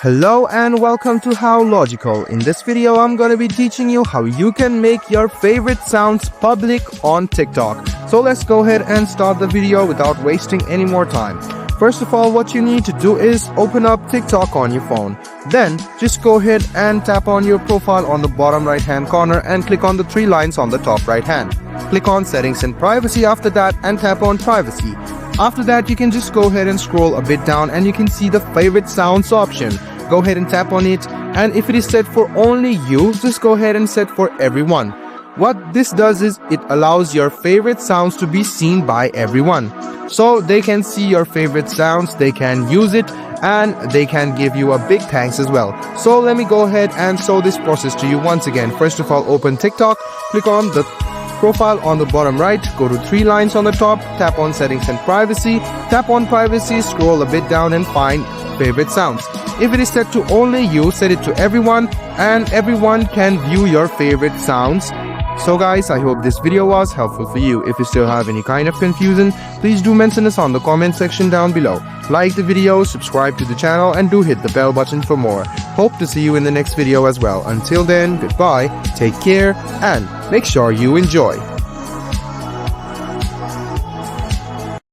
Hello and welcome to How Logical. In this video, I'm going to be teaching you how you can make your favorite sounds public on TikTok. So let's go ahead and start the video without wasting any more time. First of all, what you need to do is open up TikTok on your phone. Then just go ahead and tap on your profile on the bottom right hand corner and click on the three lines on the top right hand. Click on Settings and Privacy after that and tap on Privacy. After that, you can just go ahead and scroll a bit down and you can see the favorite sounds option. Go ahead and tap on it, and if it is set for only you, just go ahead and set for everyone. What this does is it allows your favorite sounds to be seen by everyone. So they can see your favorite sounds, they can use it, and they can give you a big thanks as well. So let me go ahead and show this process to you once again. First of all, open TikTok, click on the profile on the bottom right, go to three lines on the top, tap on Settings and Privacy, tap on Privacy, scroll a bit down and find favorite sounds. If it is set to only you, set it to everyone and everyone can view your favorite sounds. So guys, I hope this video was helpful for you. If you still have any kind of confusion, please do mention us on the comment section down below. Like the video, subscribe to the channel and do hit the bell button for more. Hope to see you in the next video as well. Until then, goodbye, take care and make sure you enjoy.